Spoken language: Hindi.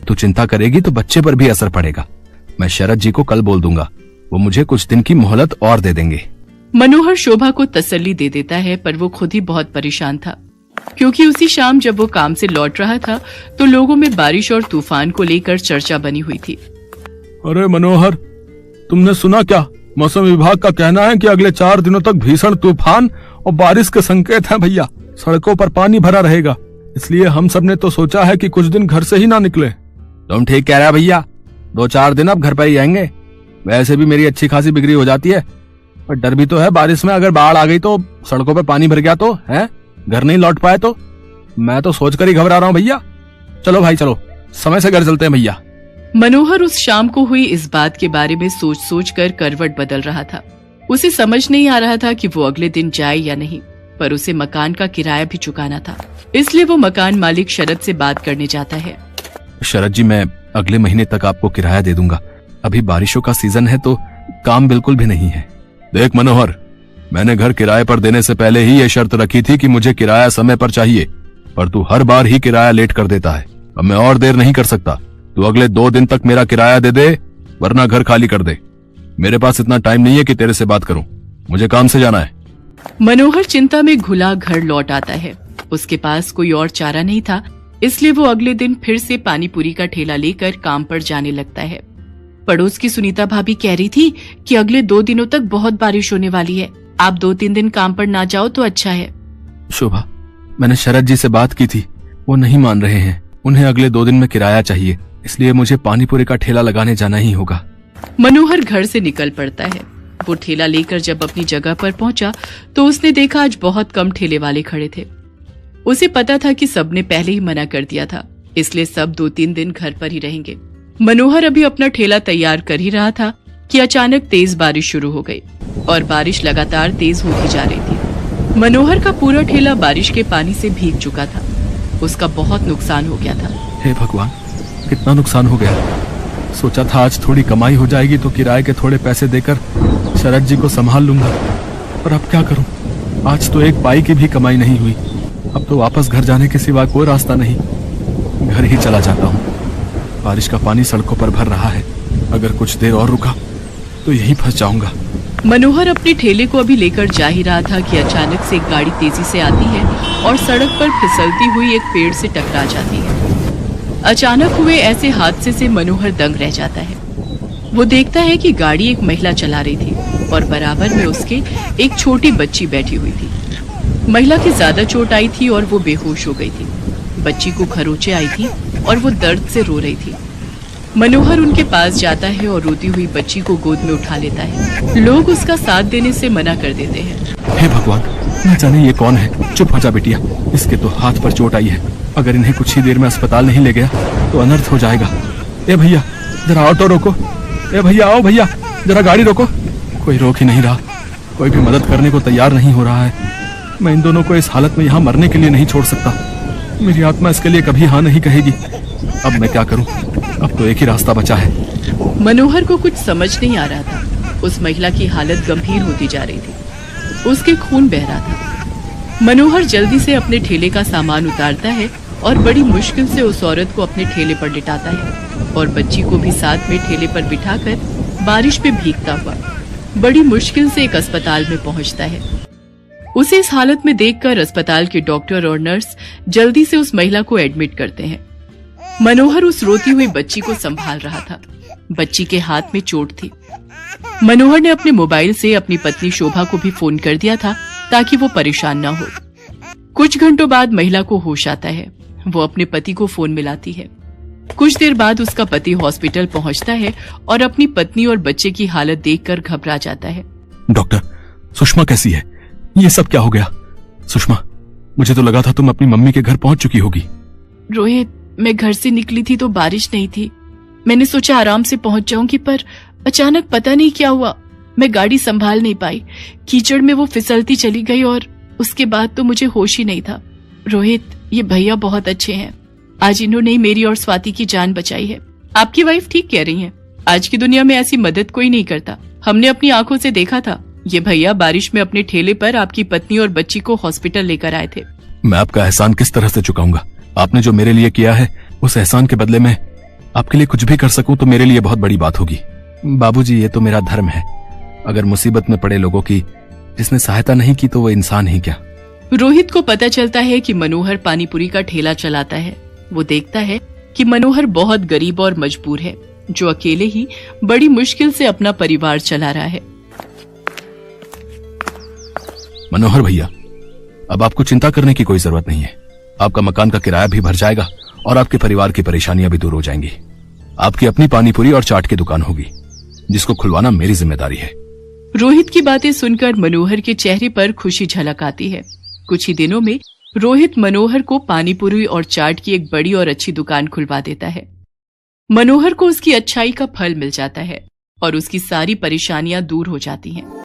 तू चिंता करेगी तो बच्चे पर भी असर पड़ेगा। मैं शरद जी को कल बोल दूंगा, वो मुझे कुछ दिन की मोहलत और दे देंगे। मनोहर शोभा को तसल्ली दे देता है, पर वो खुद ही बहुत परेशान था, क्योंकि उसी शाम जब वो काम से लौट रहा था तो लोगों में बारिश और तूफान को लेकर चर्चा बनी हुई थी। अरे मनोहर, तुमने सुना क्या? मौसम विभाग का कहना है कि अगले 4 दिनों तक भीषण तूफान और बारिश के संकेत हैं भैया। सड़कों पर पानी भरा रहेगा, इसलिए हम सब ने तो सोचा है कि कुछ दिन घर से ही ना निकले। तुम ठीक कह रहे भैया, 2-4 दिन अब घर पर ही आएंगे। वैसे भी मेरी अच्छी खासी बिक्री हो जाती है, पर डर भी तो है बारिश में अगर बाढ़ आ गई तो, सड़कों पे पानी भर गया तो है, घर नहीं लौट पाए तो। मैं तो सोचकर ही घबरा रहा हूँ भैया। चलो भाई चलो, समय से घर चलते हैं भैया। मनोहर उस शाम को हुई इस बात के बारे में सोच सोच कर करवट बदल रहा था। उसे समझ नहीं आ रहा था कि वो अगले दिन जाए या नहीं, पर उसे मकान का किराया भी चुकाना था, इसलिए वो मकान मालिक शरद से बात करने जाता है। शरद जी, मैं अगले महीने तक आपको किराया दे दूंगा। अभी बारिशों का सीजन है तो काम बिल्कुल भी नहीं है। देख मनोहर, मैंने घर किराए पर देने से पहले ही ये शर्त रखी थी कि मुझे किराया समय पर चाहिए, पर तू हर बार ही किराया लेट कर देता है। अब मैं और देर नहीं कर सकता। तू अगले 2 दिन तक मेरा किराया दे दे, वरना घर खाली कर दे। मेरे पास इतना टाइम नहीं है कि तेरे से बात करूं, मुझे काम से जाना है। मनोहर चिंता में घुला घर लौट आता है। उसके पास कोई और चारा नहीं था, इसलिए वो अगले दिन फिर से पानी पूरी का ठेला लेकर काम पर जाने लगता है। पड़ोस की सुनीता भाभी कह रही थी कि अगले 2 दिनों तक बहुत बारिश होने वाली है, आप 2-3 दिन काम पर ना जाओ तो अच्छा है। शोभा, मैंने शरद जी से बात की थी, वो नहीं मान रहे हैं। उन्हें अगले 2 दिन में किराया चाहिए, इसलिए मुझे पानीपुरी का ठेला लगाने जाना ही होगा। मनोहर घर से निकल पड़ता है। वो ठेला लेकर जब अपनी जगह पर पहुंचा तो उसने देखा आज बहुत कम ठेले वाले खड़े थे। उसे पता था कि सबने पहले ही मना कर दिया था, इसलिए सब 2-3 दिन घर पर ही रहेंगे। मनोहर अभी अपना ठेला तैयार कर ही रहा था कि अचानक तेज बारिश शुरू हो गई और बारिश लगातार तेज होती जा रही थी। मनोहर का पूरा ठेला बारिश के पानी से भीग चुका था। उसका बहुत नुकसान हो गया था। हे भगवान, कितना नुकसान हो गया। सोचा था आज थोड़ी कमाई हो जाएगी तो किराए के थोड़े पैसे देकर शरद जी को संभाल लूंगा, पर अब क्या करूं? आज तो 1 पाई की भी कमाई नहीं हुई। अब तो वापस घर जाने के सिवा कोई रास्ता नहीं। घर ही चला जाता हूं। बारिश का पानी सड़कों पर भर रहा है, अगर कुछ देर और रुका तो यहीं फंस जाऊंगा। मनोहर अपने ठेले को अभी लेकर जा ही रहा था कि अचानक से एक गाड़ी तेजी से आती है और सड़क पर फिसलती हुई एक पेड़ से टकरा जाती है। अचानक हुए ऐसे हादसे से मनोहर दंग रह जाता है। वो देखता है कि गाड़ी एक महिला चला रही थी और बराबर में उसके एक छोटी बच्ची बैठी हुई थी। महिला की ज्यादा चोट आई थी और वो बेहोश हो गई थी। बच्ची को खरोंचे आई थी और वो दर्द से रो रही थी। मनोहर उनके पास जाता है और रोती हुई बच्ची को गोद में उठा लेता है। लोग उसका साथ देने से मना कर देते हैं। हे भगवान, न जाने ये कौन है। चुप हो जा बेटिया, इसके तो हाथ पर चोट आई है। अगर इन्हें कुछ ही देर में अस्पताल नहीं ले गया तो अनर्थ हो जाएगा। ए भैया, जरा ऑटो रोको। ए भैया, आओ भैया, जरा गाड़ी रोको। कोई रोक ही नहीं रहा, कोई भी मदद करने को तैयार नहीं हो रहा है। मैं इन दोनों को इस हालत में यहाँ मरने के लिए नहीं छोड़ सकता। मेरी आत्मा इसके लिए कभी हाँ नहीं कहेगी। अब मैं क्या करूं? अब तो एक ही रास्ता बचा है। मनोहर को कुछ समझ नहीं आ रहा था। उस महिला की हालत गंभीर होती जा रही थी, उसके खून बह रहा था। मनोहर जल्दी से अपने ठेले का सामान उतारता है और बड़ी मुश्किल से उस औरत को अपने ठेले पर लिटाता है और बच्ची को भी साथ में ठेले पर बिठाकर बारिश में भीगता हुआ बड़ी मुश्किल से एक अस्पताल में पहुंचता है। उसे इस हालत में देखकर अस्पताल के डॉक्टर और नर्स जल्दी से उस महिला को एडमिट करते हैं। मनोहर उस रोती हुई बच्ची को संभाल रहा था। बच्ची के हाथ में चोट थी। मनोहर ने अपने मोबाइल से अपनी पत्नी शोभा को भी फोन कर दिया था ताकि वो परेशान न हो। कुछ घंटों बाद महिला को होश आता है। वो अपने पति को फोन मिलाती है। कुछ देर बाद उसका पति हॉस्पिटल पहुंचता है और अपनी पत्नी और बच्चे की हालत देखकर घबरा जाता है। डॉक्टर, सुषमा कैसी है? ये सब क्या हो गया? सुषमा, मुझे तो लगा था तुम अपनी मम्मी के घर पहुंच चुकी होगी। रोहित, मैं घर से निकली थी तो बारिश नहीं थी। मैंने सोचा आराम से पहुंच जाऊंगी, पर अचानक पता नहीं क्या हुआ, मैं गाड़ी संभाल नहीं पाई। कीचड़ में वो फिसलती चली गई और उसके बाद तो मुझे होश ही नहीं था। रोहित, ये भैया बहुत अच्छे हैं। आज इन्होंने मेरी और स्वाति की जान बचाई है। आपकी वाइफ ठीक कह रही है, आज की दुनिया में ऐसी मदद कोई नहीं करता। हमने अपनी आंखों से देखा था। ये भैया बारिश में अपने ठेले पर आपकी पत्नी और बच्ची को हॉस्पिटल लेकर आए थे। मैं आपका एहसान किस तरह से चुकाऊंगा? आपने जो मेरे लिए किया है उस एहसान के बदले में आपके लिए कुछ भी कर सकूं तो मेरे लिए बहुत बड़ी बात होगी। बाबूजी, ये तो मेरा धर्म है। अगर मुसीबत में पड़े लोगों की जिसने सहायता नहीं की तो वो इंसान ही क्या। रोहित को पता चलता है कि मनोहर पानीपुरी का ठेला चलाता है। वो देखता है कि मनोहर बहुत गरीब और मजबूर है, जो अकेले ही बड़ी मुश्किल से अपना परिवार चला रहा है। मनोहर भैया, अब आपको चिंता करने की कोई जरूरत नहीं है। आपका मकान का किराया भी भर जाएगा और आपके परिवार की परेशानियां भी दूर हो जाएंगी। आपकी अपनी पानीपुरी और चाट की दुकान होगी, जिसको खुलवाना मेरी जिम्मेदारी है। रोहित की बातें सुनकर मनोहर के चेहरे पर खुशी झलक आती है। कुछ ही दिनों में रोहित मनोहर को पानीपुरी और चाट की एक बड़ी और अच्छी दुकान खुलवा देता है। मनोहर को उसकी अच्छाई का फल मिल जाता है और उसकी सारी परेशानियां दूर हो जाती हैं।